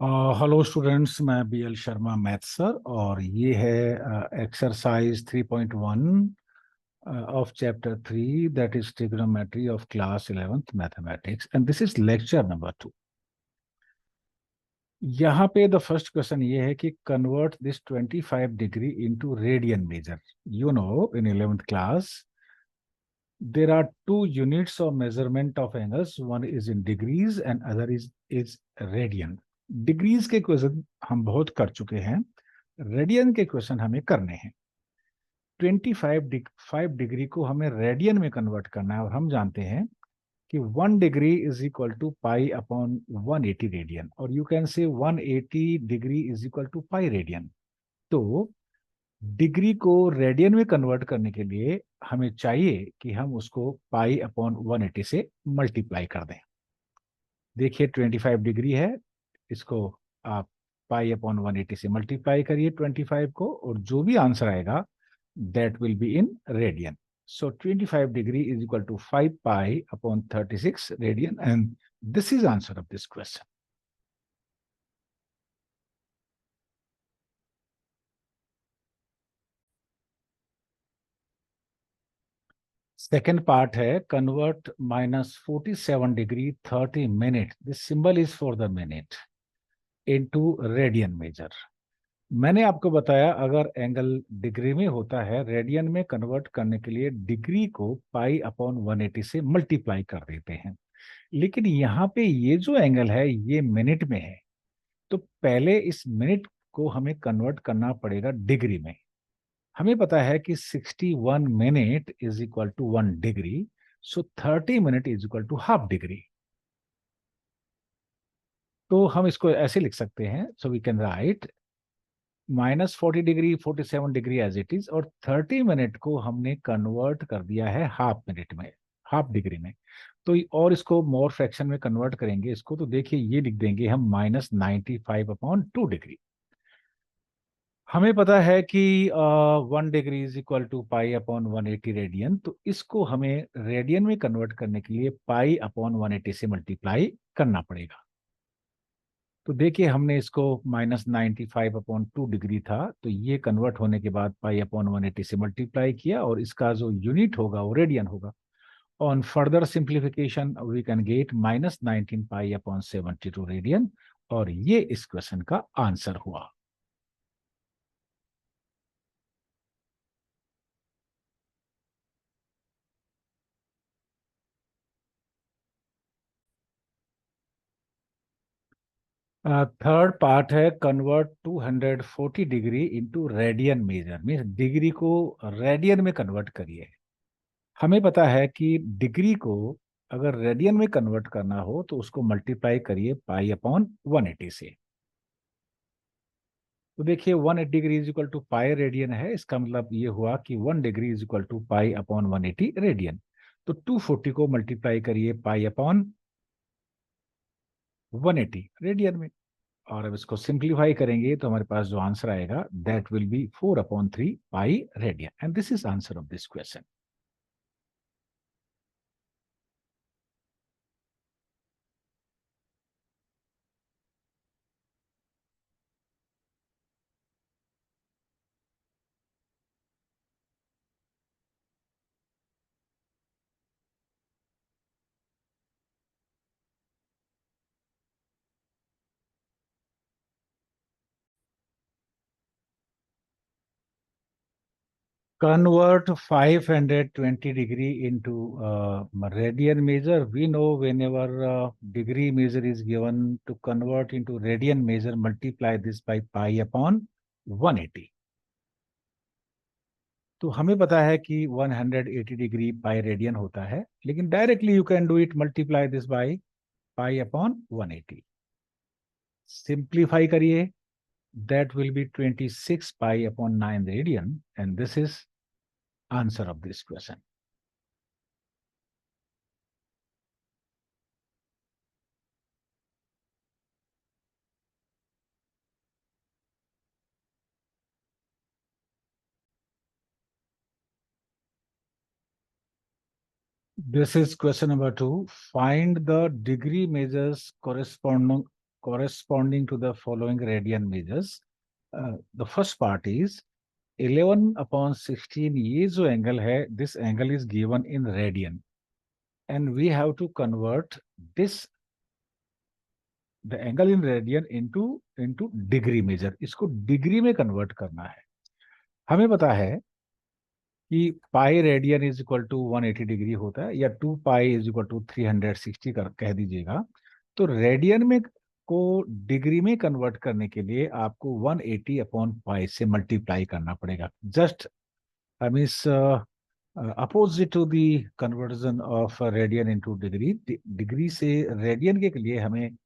Hello students, मैं BL Sharma math sir और ये है exercise 3.1 of chapter 3 that is trigonometry of class 11th mathematics and this is lecture number 2। यहाँ पे the first question ये है कि convert this 25 degree into radian major. You know in 11th class there are two units of measurement of angles, one is in degrees and other is radian। Degrees के question हम बहुत कर चुके हैं, radian के क्वेश्चन हमें करने हैं। 5 डिग्री को हमें रेडियन में कन्वर्ट करना है और हम जानते हैं कि 1 degree is equal to pi upon 180 radian और you can say 180 degree is equal to pi radian. तो डिग्री को रेडियन में कन्वर्ट करने के लिए हमें चाहिए कि हम उसको पाई अपॉन 180 से मल्टीप्लाई कर दें। देखिए 25 डिग्री है, इसको आप पाई अपॉन 180 से मल्टीप्लाई करिए 25 को और जो भी आंसर आएगा that will be in radian. So 25 degree is equal to 5 pi upon 36 radian and this is answer of this question. Second part है convert -47 degree 30 minute, this symbol is for the minute, into radian measure. मैंने आपको बताया अगर angle degree में होता है, radian में convert करने के लिए डिग्री को पाई अपॉन 180 से मल्टीप्लाई कर देते हैं, लेकिन यहाँ पे ये जो एंगल है ये मिनट में है, तो पहले इस मिनट को हमें कन्वर्ट करना पड़ेगा डिग्री में। हमें पता है कि 61 minute is equal to 1 degree, so 30 minute is equal to half degree. तो हम इसको ऐसे लिख सकते हैं, so we can write -40 degree 47 degree as it is और 30 मिनट को हमने कन्वर्ट कर दिया है हाफ मिनट में, हाफ डिग्री में। तो और इसको मोर फ्रैक्शन में कन्वर्ट करेंगे इसको, तो देखिए ये लिख देंगे हम -95/2 डिग्री। हमें पता है कि 1 degree is equal to pi upon 180 radian, तो इसको हमें रेडियन में कन्वर्ट करने के लिए पाई अपॉन 180 से मल्टीप्लाई करना पड़ेगा। तो देखिए हमने इसको -95/2 डिग्री था, तो ये कन्वर्ट होने के बाद पाई अपॉन 180 से मल्टीप्लाई किया और इसका जो यूनिट होगा वो रेडियन होगा। On further simplification we can get -19 pi upon 72 radian और ये इस क्वेश्चन का आंसर हुआ। थर्ड पार्ट है convert 240 degree into radian measure, means degree को रेडियन में कन्वर्ट करिए। हमें पता है कि डिग्री को अगर रेडियन में कन्वर्ट करना हो तो उसको मल्टीप्लाई करिए पाई अपॉन 180 से। तो देखिए 180 degree is equal to pi radian है, इसका मतलब ये हुआ कि 1 degree is equal to pi upon 180 radian. तो 240 को मल्टीप्लाई करिए पाई अपॉन 180 रेडियन में और अब इसको सिंप्लीफाई करेंगे तो हमारे पास जो आंसर आएगा that will B 4/3 pi radian and this is answer of this question. Convert 520 degree into radian measure. We know whenever degree measure is given, to convert into radian measure, multiply this by pi upon 180। तो हमें पता है कि 180 degree pi radian होता है, लेकिन directly you can do it, multiply this by pi upon 180। Simplify करिए, that will be 26 pi upon 9 radian and this is answer of this question। This is question number 2, find the degree measures corresponding corresponding to the following radian measures. The first part is 11/16. ये जो angle है, this angle is given in radian, and we have to convert this the angle in radian into degree measure. इसको degree में convert करना है. हमें पता है कि pi radian is equal to 180 degree होता है, या 2 पाई इज इक्वल टू 360 कह दीजिएगा. तो रेडियन में को डिग्री में कन्वर्ट करने के लिए आपको 180 अपॉन पाई से मल्टीप्लाई करना पड़ेगा. Just I means opposite to the conversion of radian into degree. Degree से रेडियन के लिए हमें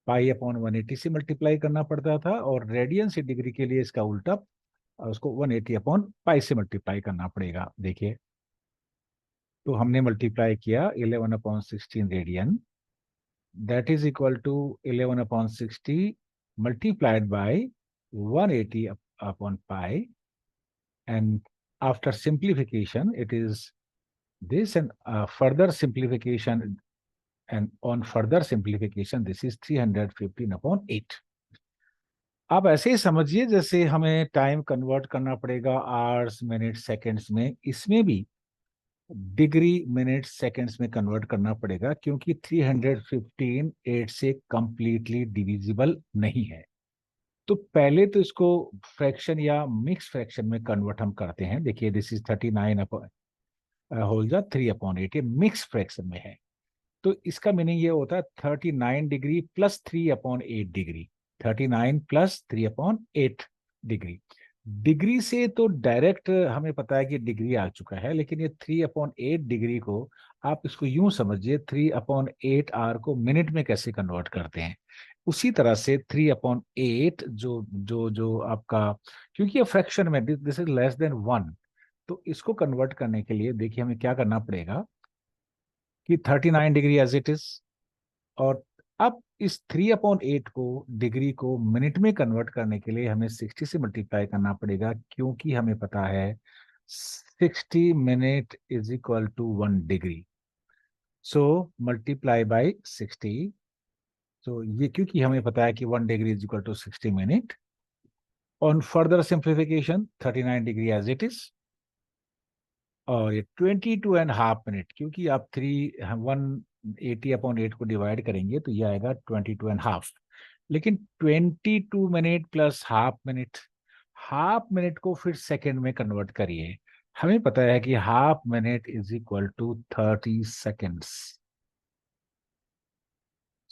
पाई अपॉन 180 से मल्टीप्लाई करना पड़ता था, और रेडियन से डिग्री के लिए इसका उल्टा, उसको 180 अपॉन पाई से मल्टीप्लाई करना पड़ेगा. देखिए, तो हमने मल्टीप्लाई किया 11/16 radian, that is equal to 11/60 multiplied by 180 upon pi, and after simplification it is this, and further simplification, and on further simplification this is 315/8. आप ऐसे ही समझिए जैसे हमें टाइम कन्वर्ट करना पड़ेगा आवर्स मिनट सेकंड्स में, इसमें भी डिग्री मिनट सेकंड्स में कन्वर्ट करना पड़ेगा, क्योंकि 315 8 से कंप्लीटली डिविजिबल नहीं है. तो पहले तो इसको फ्रैक्शन या मिक्स फ्रैक्शन में कन्वर्ट हम करते हैं. देखिए, दिस इज 39 होल जा 3/8, ये मिक्स फ्रैक्शन में है. तो इसका मीनिंग ये होता है 39 degree plus 3/8 degree. 39 plus 3/8 degree. Degree से तो डायरेक्ट हमें पता है कि डिग्री आ चुका है, लेकिन ये 3/8 डिग्री को आप इसको यूं समझिए, 3/8 आर को मिनट में कैसे कन्वर्ट करते हैं, उसी तरह से 3/8 जो जो जो आपका, क्योंकि ये फ्रैक्शन में दिस इज लेस देन 1, तो इसको कन्वर्ट करने के लिए देखिए हमें क्या करना पड़ेगा कि 39 डिग्री एज इट इज, और अब इस 3/8 को डिग्री को मिनट में कन्वर्ट करने के लिए हमें 60 से मल्टीप्लाई करना पड़ेगा, क्योंकि हमें पता है 60 minute is equal to 1 degree. So multiply by 60. तो ये क्योंकि हमें पता है कि 1 degree is equal to 60 minute. On further simplification 39 degree as it is, और ये 22.5 मिनट, क्योंकि आप 180/8 को डिवाइड करेंगे तो ये आएगा 22.5. लेकिन 22 minute plus half minute, half minute को फिर सेकंड में कन्वर्ट करिए. हमें पता है कि half minute is equal to 30 seconds.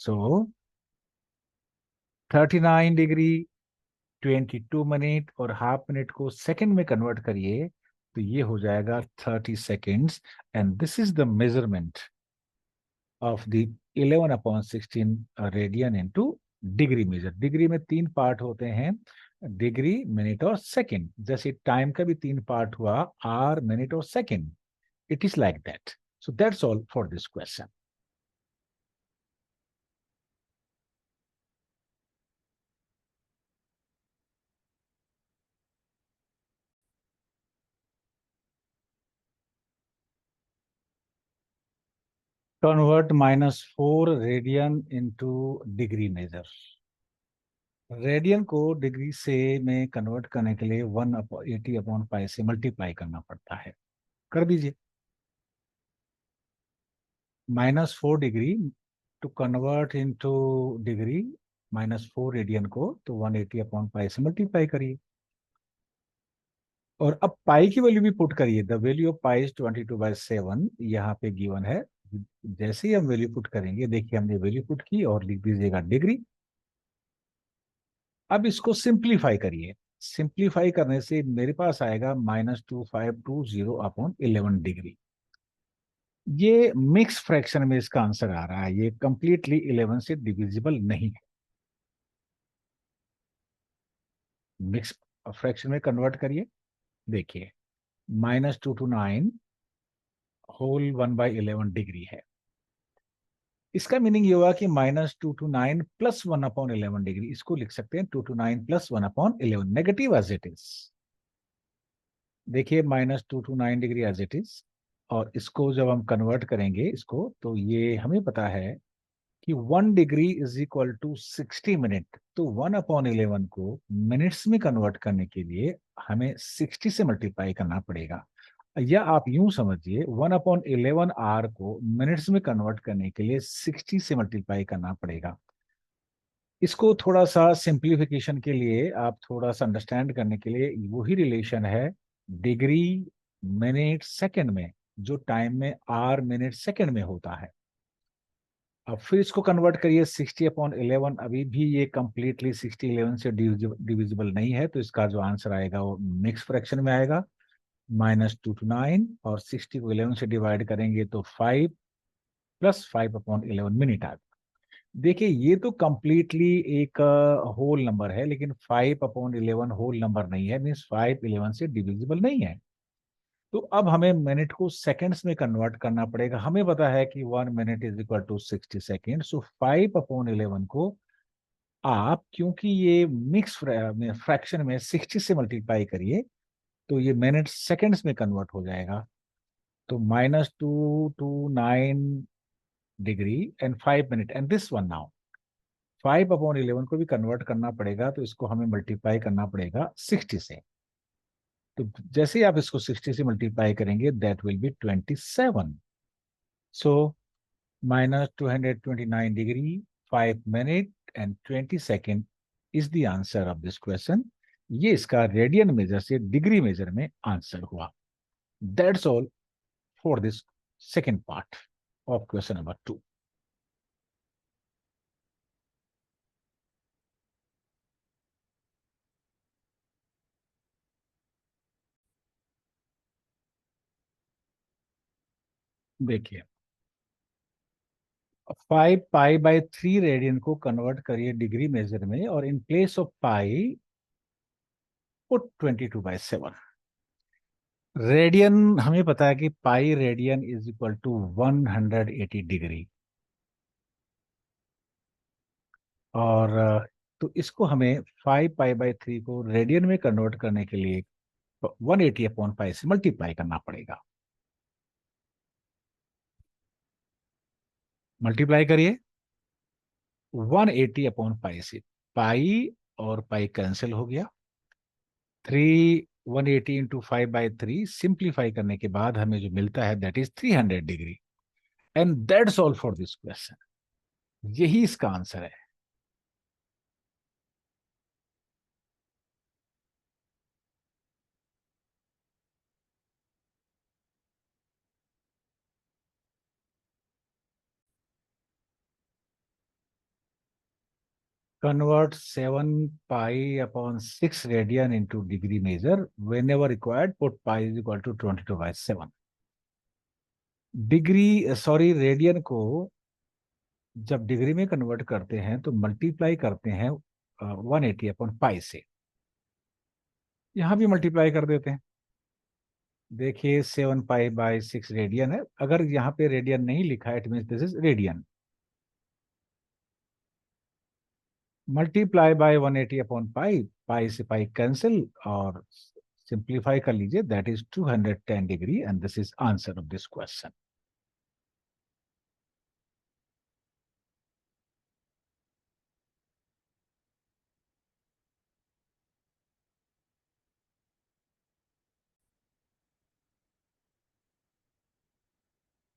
So 39 degree, 22 minute और हाफ मिनट को सेकंड में कन्वर्ट करिए तो ये हो जाएगा 30 seconds. And this is the measurement of the 11/16 radian into degree measure. Degree में 3 पार्ट होते हैं, डिग्री, मिनट और सेकंड. जैसे टाइम का भी 3 पार्ट हुआ, आवर, मिनट और second. It is like that. So that's all for this question. Convert -4 radian into degree measure. Radian को डिग्री से में कन्वर्ट करने के लिए 180/पाई से मल्टीप्लाई करना पड़ता है. कर दीजिए. -4 degree to convert into degree, -4 radian को तो 180/पाई से मल्टीप्लाई करिए, और अब पाई की वैल्यू भी पुट करिए. The value of pi is 22/7 यहाँ पे गिवन है. जैसे ही हम वैल्यू पुट करेंगे, देखिए हमने वैल्यू पुट की और लिख दीजिएगा डिग्री. अब इसको सिंप्लीफाई करिए. सिंप्लीफाई करने से मेरे पास आएगा -2520/11 डिग्री. ये मिक्स फ्रैक्शन में इसका आंसर आ रहा है, ये कंप्लीटली 11 से डिविजिबल नहीं है. मिक्स फ्रैक्शन में कन्वर्ट करिए. देखिए, -229 होल 1/11 डिग्री है. इसका मीनिंग ये हुआ कि -229 प्लस 1/11 डिग्री. इसको लिख सकते हैं 229 plus 1/11, negative as it is. देखिए, -229 डिग्री एज इट इज, और इसको जब हम कन्वर्ट करेंगे इसको, तो ये हमें पता है कि 1 degree is equal to 60 minute, तो 1/11 को मिनट्स में कन्वर्ट करने के लिए हमें 60 से मल्टीप्लाई करना पड़ेगा। या आप यूं समझिए, 1/11 को मिनट्स में कन्वर्ट करने के लिए 60 से मल्टीप्लाई करना पड़ेगा। इसको थोड़ा सा सिंप्लीफिकेशन के लिए, आप थोड़ा सा अंडरस्टैंड करने के लिए, वही रिलेशन है डिग्री मिनट सेकंड में, जो टाइम में आर मिनट सेकंड में होता है। अब फिर इसको कन्वर्ट करिए 60/11। अभी भी ये कंप्लीटली 60/11 से डिविजिबल नहीं है, तो इसका जो आंसर आएगा वो मिक्स फ्रैक्शन में आएगा, -2 to 9, और 60 को 11 से डिवाइड करेंगे तो 5 + 5/11 मिनट आएगा। देखिए, ये तो कंप्लीटली एक होल नंबर है, लेकिन 5/11 होल नंबर नहीं है, मीन्स 5 11 से डिविजिबल नहीं है। तो अब हमें मिनट को सेकंड्स में कन्वर्ट करना पड़ेगा। हमें पता है कि 1 minute is equal to 60 second. So 5/11 को आप, क्योंकि ये मिक्स फ्रैक्शन में 60 से मल्टीप्लाई करिए, तो ये मिनट सेकंड्स में कन्वर्ट हो जाएगा। तो -2 to 9 degree and 5 minute, and this one now 5/11 को भी कन्वर्ट करना पड़ेगा, तो इसको हमें मल्टीप्लाई करना पड़ेगा 60 से। तो जैसे ही आप इसको 60 से मल्टीप्लाई करेंगे, that will B 27। So -229 degree, 5 minute and 20 second is the answer of this question. ये इसका रेडियन मेजर से डिग्री मेजर में आंसर हुआ। That's all for this second part of question number 2। देखिए, 5π/3 रेडियन को कन्वर्ट करिए degree measure में, और in place of pi put 22/7। Radian हमें पता है कि pi radian is equal to 180 degree, और तो इसको हमें 5π/3 को रेडियन में कन्वर्ट करने के लिए 180/पाई से मल्टीप्लाई करना पड़ेगा। मल्टीप्लाई करिए 180/पाई से। पाई और पाई कैंसिल हो गया। 180 × 5/3 सिंप्लीफाई करने के बाद हमें जो मिलता है, that is 300 degree. And that's all for this question. यही इसका आंसर है। Convert 7π/6 radian into degree measure. Whenever required, put pi is equal to 22/7। Radian को जब डिग्री में कन्वर्ट करते हैं तो मल्टीप्लाई करते हैं 180/पाई से। यहां भी मल्टीप्लाई कर देते हैं। देखिए, 7π/6 रेडियन है। अगर यहाँ पे रेडियन नहीं लिखा है, it mean this is radian. Multiply by 180/पाई, पाई से पाई कैंसिल, और सिंप्लीफाई कर लीजिए, that is 210 degree, and this is answer of this question.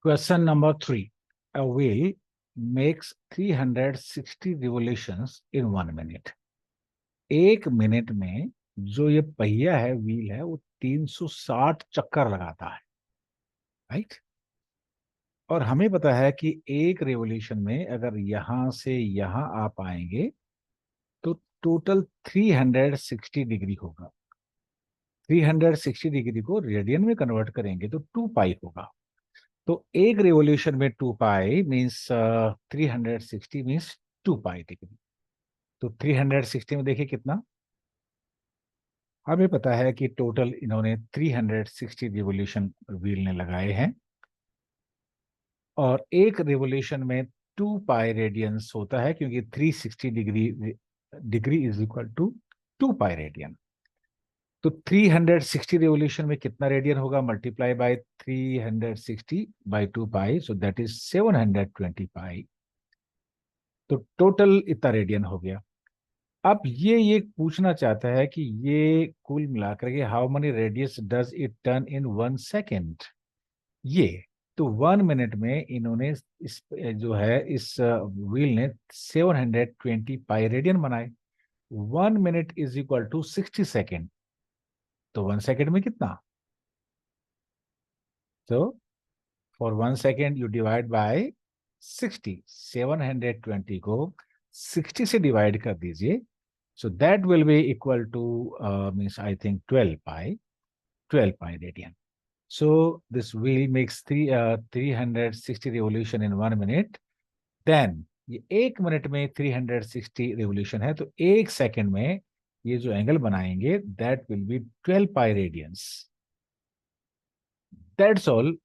Question number 3। A wheel makes 360 revolutions in 1 minute। 1 minute में जो ये पहिया है, व्हील है, वो 360 चक्कर लगाता है, राइट। और हमें पता है कि एक रेवोल्यूशन में अगर यहां से यहां आप आएंगे तो टोटल 360 डिग्री होगा। 360 डिग्री को रेडियन में कन्वर्ट करेंगे तो 2 पाई होगा। तो एक रेवोल्यूशन में 2 पाई मीन्स 360 मीन्स 2 पाई डिग्री। तो 360 में देखिए कितना। हमें पता है कि टोटल इन्होंने 360 रिवोल्यूशन व्हील ने लगाए हैं, और एक रिवोल्यूशन में 2 पाई रेडियंस होता है, क्योंकि 360 degree degree is equal to 2 pi radian. तो 360 रिवोल्यूशन में कितना रेडियन होगा, multiply by 360 by 2 pi, so that is 720 pi. तो टोटल इतना रेडियन हो गया। अब ये पूछना चाहता है कि ये कुल मिलाकर के how many radius does it turn in 1 second. ये तो 1 मिनट में इन्होंने इस जो है इस व्हील ने 720 पाई रेडियन बनाए। 1 minute is equal to 60 second. तो 1 सेकेंड में कितना? तो for 1 second you divide by 60। 720 को 60 से डिवाइड कर दीजिए। So that will be equal to means I think 12 pi radian. So this wheel makes 360 revolution in 1 minute. Then ये 1 minute में 360 revolution है, तो 1 सेकेंड में ये जो एंगल बनाएंगे that will be 12 pi radians. That's all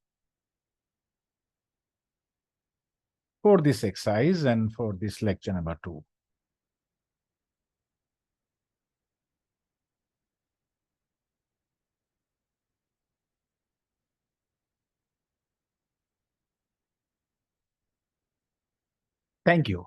for this exercise and for this lecture number 2. Thank you.